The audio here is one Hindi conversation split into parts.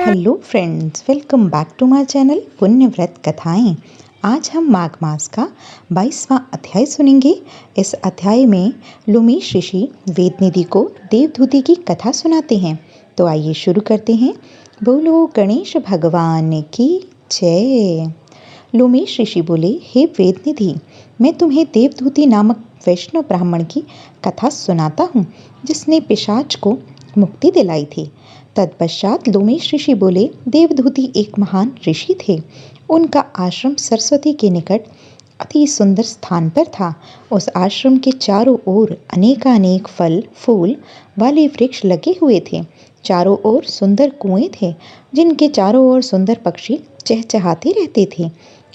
Hello friends, welcome back to my channel Punyavrat कथाएं। आज हम माघ मास का 22वां अध्याय सुनेंगे। इस अध्याय में लुमीश ऋषि वेदनिधि को देवदूती की कथा सुनाते हैं। तो आइए शुरू करते हैं। बोलो गणेश भगवान की जय। लुमीश ऋषि बोले, हे वेदनिधि, मैं तुम्हें देवदूती नामक वैष्णव ब्राह्मण की कथा सुनाता हूँ, जिसने पिशाच को मुक्ति दिलाई थी। तत्पश्चात लुमीश ऋषि बोले, देवदूती एक महान ऋषि थे। उनका आश्रम सरस्वती के निकट अति सुंदर स्थान पर था। उस आश्रम के चारों ओर अनेकानेक फल फूल वाले वृक्ष लगे हुए थे। चारों ओर सुंदर कुएं थे, जिनके चारों ओर सुंदर पक्षी चहचहाते रहते थे।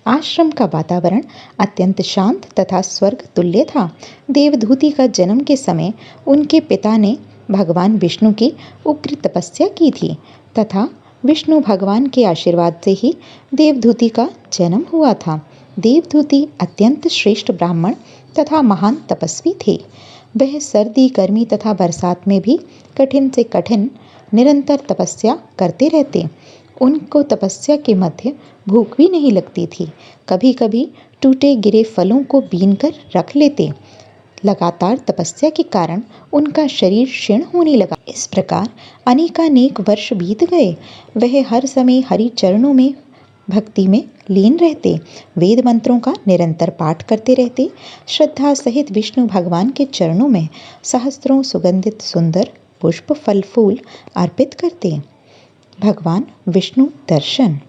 आश्रम का वातावरण अत्यंत शांत तथा स्वर्ग तुल्य था। देवदूती का जन्म के समय उनके पिता ने भगवान विष्णु की उग्र तपस्या की थी तथा विष्णु भगवान के आशीर्वाद से ही देवदूती का जन्म हुआ था। देवदूती अत्यंत श्रेष्ठ ब्राह्मण तथा महान तपस्वी थे। वह सर्दी, गर्मी तथा बरसात में भी कठिन से कठिन निरंतर तपस्या करते रहते। उनको तपस्या के मध्य भूख भी नहीं लगती थी। कभी कभी टूटे गिरे फलों को बीनकर रख लेते। लगातार तपस्या के कारण उनका शरीर क्षीण होने लगा। इस प्रकार अनेकानेक वर्ष बीत गए। वह हर समय हरि चरणों में भक्ति में लीन रहते। वेद मंत्रों का निरंतर पाठ करते रहते। श्रद्धा सहित विष्णु भगवान के चरणों में सहस्त्रों सुगंधित सुंदर पुष्प फल फूल अर्पित करते। भगवान विष्णु दर्शन।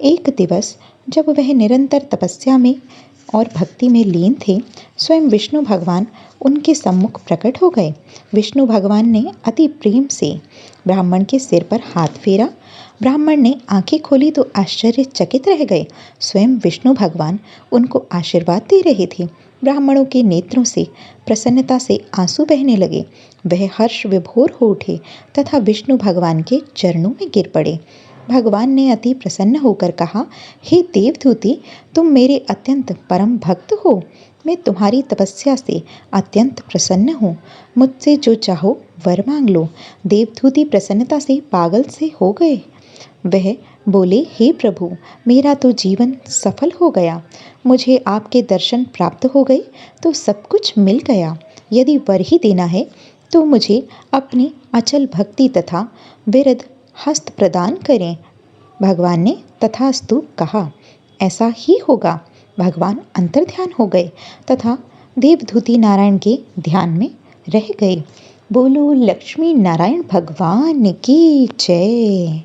एक दिवस जब वह निरंतर तपस्या में और भक्ति में लीन थे, स्वयं विष्णु भगवान उनके सम्मुख प्रकट हो गए। विष्णु भगवान ने अति प्रेम से ब्राह्मण के सिर पर हाथ फेरा। ब्राह्मण ने आंखें खोली तो आश्चर्यचकित रह गए। स्वयं विष्णु भगवान उनको आशीर्वाद दे रहे थे। ब्राह्मणों के नेत्रों से प्रसन्नता से आंसू बहने लगे। वह हर्ष विभोर हो उठे तथा विष्णु भगवान के चरणों में गिर पड़े। भगवान ने अति प्रसन्न होकर कहा, हे देवदूती, तुम मेरे अत्यंत परम भक्त हो। मैं तुम्हारी तपस्या से अत्यंत प्रसन्न हूँ। मुझसे जो चाहो वर मांग लो। देवदूती प्रसन्नता से पागल से हो गए। वह बोले, हे प्रभु, मेरा तो जीवन सफल हो गया। मुझे आपके दर्शन प्राप्त हो गए तो सब कुछ मिल गया। यदि वर ही देना है तो मुझे अपनी अचल भक्ति तथा विरध हस्त प्रदान करें। भगवान ने तथास्तु कहा। ऐसा ही होगा। भगवान अंतर्ध्यान हो गए तथा देवदूती नारायण के ध्यान में रह गए। बोलो लक्ष्मी नारायण भगवान की जय।